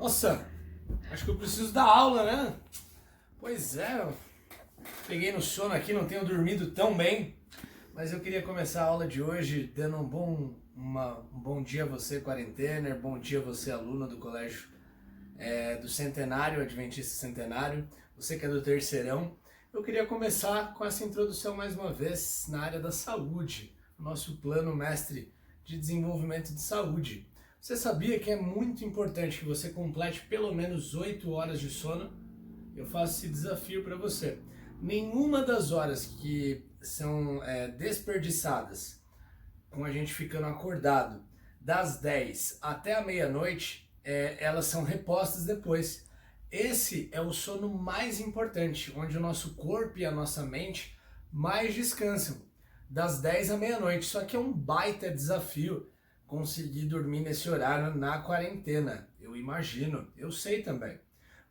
Nossa, acho que eu preciso dar aula, né? Pois é, eu peguei no sono aqui, não tenho dormido tão bem, mas eu queria começar a aula de hoje dando um bom dia a você, quarentener, bom dia a você, aluno do colégio do Centenário, Adventista Centenário, você que é do terceirão. Eu queria começar com essa introdução mais uma vez na área da saúde, o nosso plano mestre de desenvolvimento de saúde. Você sabia que é muito importante que você complete pelo menos 8 horas de sono? Eu faço esse desafio para você. Nenhuma das horas que são desperdiçadas com a gente ficando acordado das 10 até a meia-noite, elas são repostas depois. Esse é o sono mais importante, onde o nosso corpo e a nossa mente mais descansam, das 10 à meia-noite. Só que é um baita desafio conseguir dormir nesse horário na quarentena. Eu imagino, eu sei também.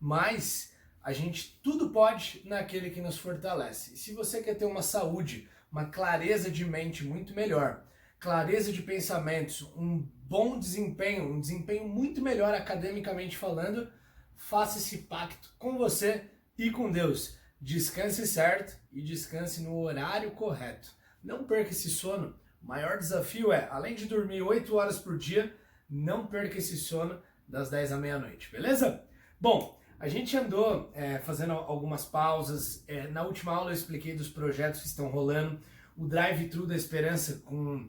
Mas a gente tudo pode naquele que nos fortalece. E se você quer ter uma saúde, uma clareza de mente muito melhor, clareza de pensamentos, um bom desempenho, um desempenho muito melhor academicamente falando, faça esse pacto com você e com Deus. Descanse certo e descanse no horário correto. Não perca esse sono. O maior desafio é, além de dormir 8 horas por dia, não perca esse sono das 10 à meia-noite, beleza? Bom, a gente andou fazendo algumas pausas. Na última aula eu expliquei dos projetos que estão rolando. O Drive-Thru da Esperança com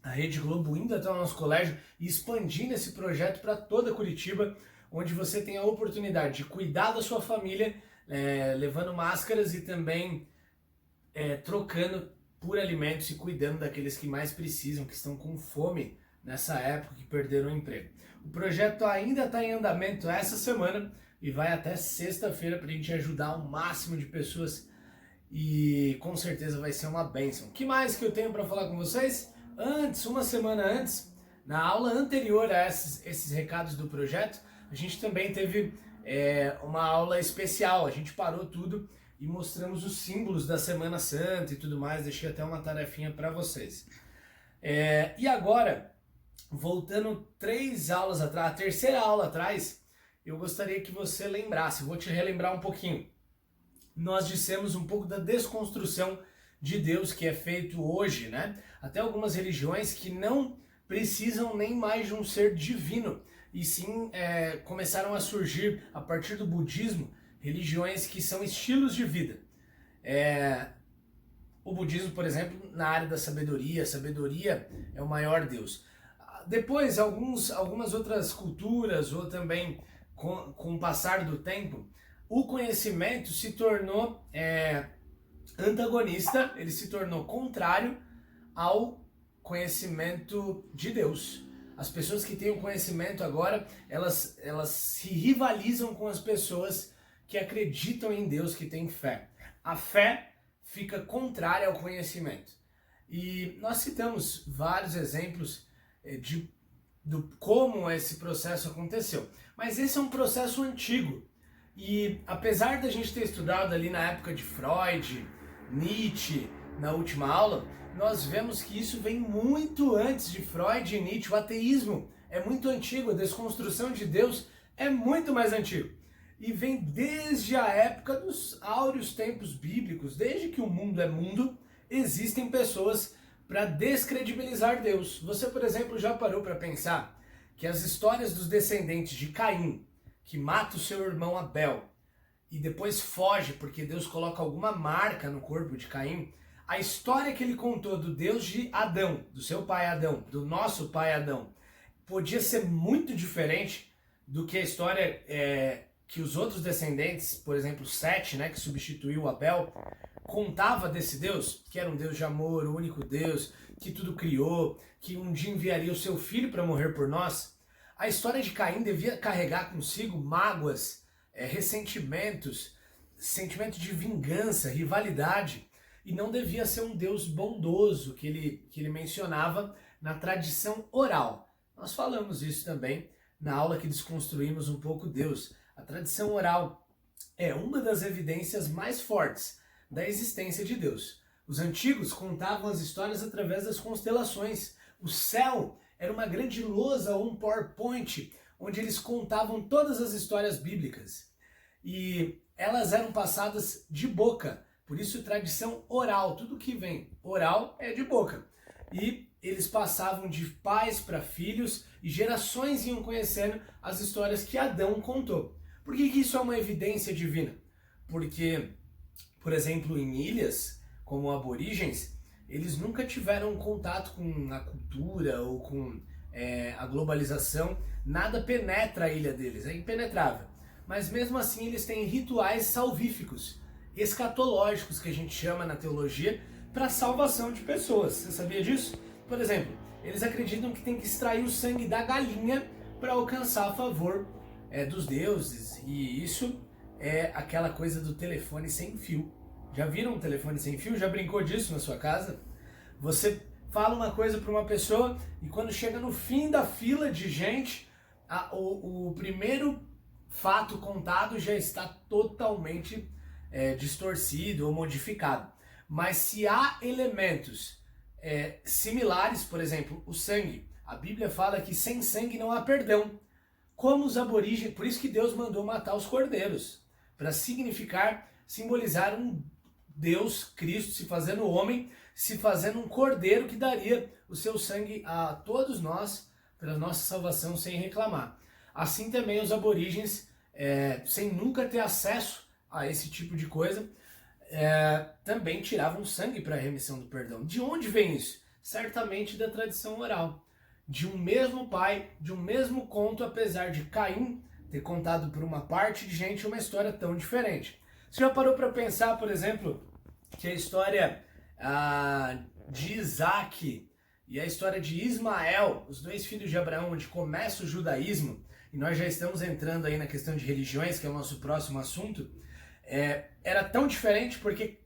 a Rede Globo indo até o nosso colégio e expandindo esse projeto para toda Curitiba, onde você tem a oportunidade de cuidar da sua família, levando máscaras e também trocando por alimentos e cuidando daqueles que mais precisam, que estão com fome nessa época, que perderam o emprego. O projeto ainda está em andamento essa semana e vai até sexta-feira para a gente ajudar o máximo de pessoas e com certeza vai ser uma bênção. O que mais que eu tenho para falar com vocês? Uma semana antes, na aula anterior a esses recados do projeto, a gente também teve uma aula especial. A gente parou tudo e mostramos os símbolos da Semana Santa e tudo mais. Deixei até uma tarefinha para vocês. E agora, voltando 3 aulas atrás, a terceira aula atrás, eu gostaria que você lembrasse, vou te relembrar um pouquinho. Nós dissemos um pouco da desconstrução de Deus que é feito hoje, né? Até algumas religiões que não precisam nem mais de um ser divino, e sim começaram a surgir a partir do budismo, religiões que são estilos de vida. O budismo, por exemplo, na área da sabedoria, a sabedoria é o maior Deus. Depois, algumas outras culturas, ou também com o passar do tempo, o conhecimento se tornou antagonista, ele se tornou contrário ao conhecimento de Deus. As pessoas que têm o conhecimento agora, elas se rivalizam com as pessoas que acreditam em Deus, que têm fé. A fé fica contrária ao conhecimento. E nós citamos vários exemplos de como esse processo aconteceu. Mas esse é um processo antigo. E apesar da gente ter estudado ali na época de Freud, Nietzsche, na última aula, nós vemos que isso vem muito antes de Freud e Nietzsche. O ateísmo é muito antigo, a desconstrução de Deus é muito mais antigo. E vem desde a época dos áureos tempos bíblicos. Desde que o mundo é mundo, existem pessoas para descredibilizar Deus. Você, por exemplo, já parou para pensar que as histórias dos descendentes de Caim, que mata o seu irmão Abel e depois foge porque Deus coloca alguma marca no corpo de Caim, a história que ele contou do Deus de Adão, do seu pai Adão, do nosso pai Adão, podia ser muito diferente do que a história que os outros descendentes, por exemplo, Sete, né, que substituiu Abel, contava desse Deus, que era um Deus de amor, o único Deus, que tudo criou, que um dia enviaria o seu filho para morrer por nós. A história de Caim devia carregar consigo mágoas, ressentimentos, sentimento de vingança, rivalidade, e não devia ser um Deus bondoso que ele mencionava na tradição oral. Nós falamos isso também na aula que desconstruímos um pouco Deus. A tradição oral é uma das evidências mais fortes da existência de Deus. Os antigos contavam as histórias através das constelações. O céu era uma grande lousa ou um PowerPoint onde eles contavam todas as histórias bíblicas. E elas eram passadas de boca, por isso tradição oral, tudo que vem oral é de boca. E eles passavam de pais para filhos e gerações iam conhecendo as histórias que Adão contou. Por que isso é uma evidência divina? Porque, por exemplo, em ilhas como aborígenes, eles nunca tiveram contato com a cultura ou com a globalização, nada penetra a ilha deles, é impenetrável. Mas mesmo assim eles têm rituais salvíficos, escatológicos, que a gente chama na teologia, para salvação de pessoas. Você sabia disso? Por exemplo, eles acreditam que tem que extrair o sangue da galinha para alcançar a favor dos deuses, e isso é aquela coisa do telefone sem fio. Já viram um telefone sem fio? Já brincou disso na sua casa? Você fala uma coisa para uma pessoa e quando chega no fim da fila de gente, o primeiro fato contado já está totalmente distorcido ou modificado. Mas se há elementos similares, por exemplo, o sangue, a Bíblia fala que sem sangue não há perdão. Como os aborígenes, por isso que Deus mandou matar os cordeiros, para simbolizar um Deus, Cristo, se fazendo homem, se fazendo um cordeiro que daria o seu sangue a todos nós, pela nossa salvação, sem reclamar. Assim também os aborígenes, sem nunca ter acesso a esse tipo de coisa, também tiravam sangue para a remissão do perdão. De onde vem isso? Certamente da tradição oral. De um mesmo pai, de um mesmo conto, apesar de Caim ter contado por uma parte de gente uma história tão diferente. Você já parou para pensar, por exemplo, que a história de Isaac e a história de Ismael, os dois filhos de Abraão, onde começa o judaísmo, e nós já estamos entrando aí na questão de religiões, que é o nosso próximo assunto, era tão diferente porque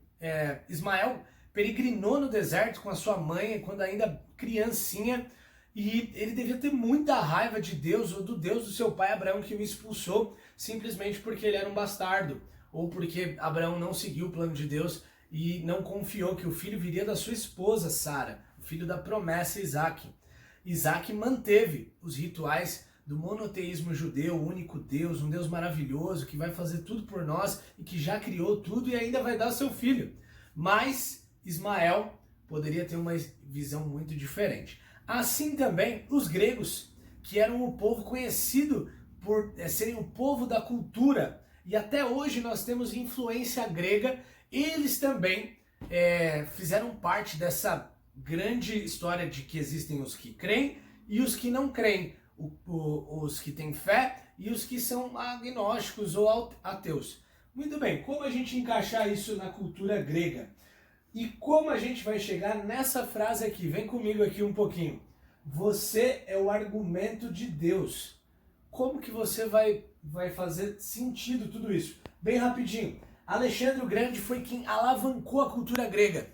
Ismael peregrinou no deserto com a sua mãe quando ainda criancinha, e ele devia ter muita raiva de Deus ou do Deus do seu pai Abraão, que o expulsou simplesmente porque ele era um bastardo, ou porque Abraão não seguiu o plano de Deus e não confiou que o filho viria da sua esposa Sara, o filho da promessa Isaac. Isaac manteve os rituais do monoteísmo judeu, o único Deus, um Deus maravilhoso que vai fazer tudo por nós e que já criou tudo e ainda vai dar seu filho. Mas Ismael poderia ter uma visão muito diferente. Assim também os gregos, que eram o povo conhecido por serem o povo da cultura, e até hoje nós temos influência grega, eles também fizeram parte dessa grande história de que existem os que creem e os que não creem, os que têm fé e os que são agnósticos ou ateus. Muito bem, como a gente encaixar isso na cultura grega? E como a gente vai chegar nessa frase aqui? Vem comigo aqui um pouquinho. Você é o argumento de Deus. Como que você vai fazer sentido tudo isso? Bem rapidinho. Alexandre o Grande foi quem alavancou a cultura grega.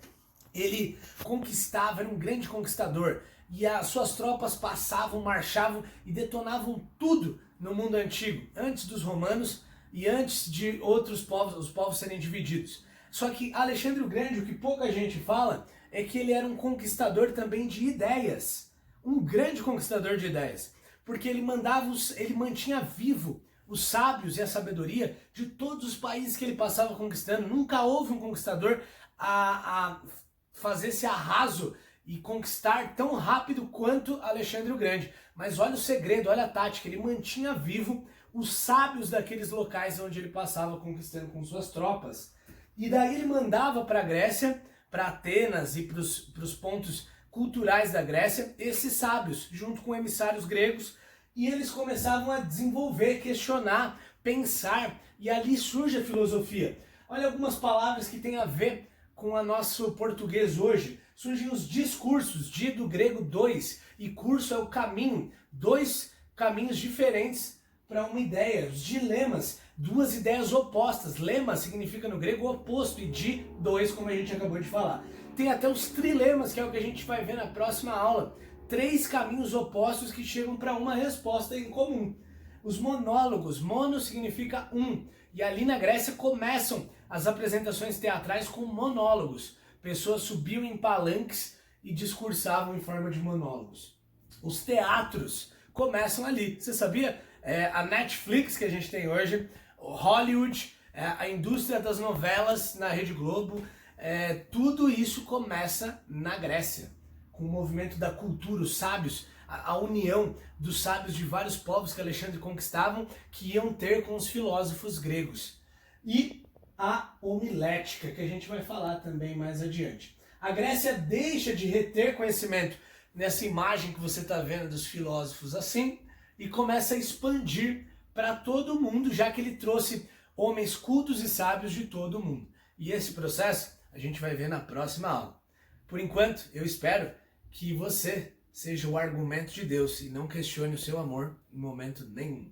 Ele conquistava, era um grande conquistador. E as suas tropas passavam, marchavam e detonavam tudo no mundo antigo, antes dos romanos e antes de outros povos, os povos serem divididos. Só que Alexandre o Grande, o que pouca gente fala, é que ele era um conquistador também de ideias. Um grande conquistador de ideias. Porque ele mantinha vivo os sábios e a sabedoria de todos os países que ele passava conquistando. Nunca houve um conquistador a fazer esse arraso e conquistar tão rápido quanto Alexandre o Grande. Mas olha o segredo, olha a tática, ele mantinha vivo os sábios daqueles locais onde ele passava conquistando com suas tropas. E daí ele mandava para a Grécia, para Atenas e para os pontos culturais da Grécia, esses sábios, junto com emissários gregos, e eles começavam a desenvolver, questionar, pensar, e ali surge a filosofia. Olha algumas palavras que têm a ver com o nosso português hoje. Surgem os discursos, do grego dois, e curso é o caminho, dois caminhos diferentes para uma ideia. Os dilemas, duas ideias opostas. Lema significa no grego oposto, e dois, como a gente acabou de falar. Tem até os trilemas, que é o que a gente vai ver na próxima aula. Três caminhos opostos que chegam para uma resposta em comum. Os monólogos, mono significa um, e ali na Grécia começam as apresentações teatrais com monólogos. Pessoas subiam em palanques e discursavam em forma de monólogos. Os teatros começam ali, você sabia? a Netflix que a gente tem hoje, o Hollywood, a indústria das novelas na Rede Globo, tudo isso começa na Grécia, com o movimento da cultura, os sábios, a união dos sábios de vários povos que Alexandre conquistavam, que iam ter com os filósofos gregos. E a homilética, que a gente vai falar também mais adiante. A Grécia deixa de reter conhecimento nessa imagem que você está vendo dos filósofos assim, e começa a expandir para todo mundo, já que ele trouxe homens cultos e sábios de todo o mundo. E esse processo a gente vai ver na próxima aula. Por enquanto, eu espero que você seja o argumento de Deus e não questione o seu amor em momento nenhum.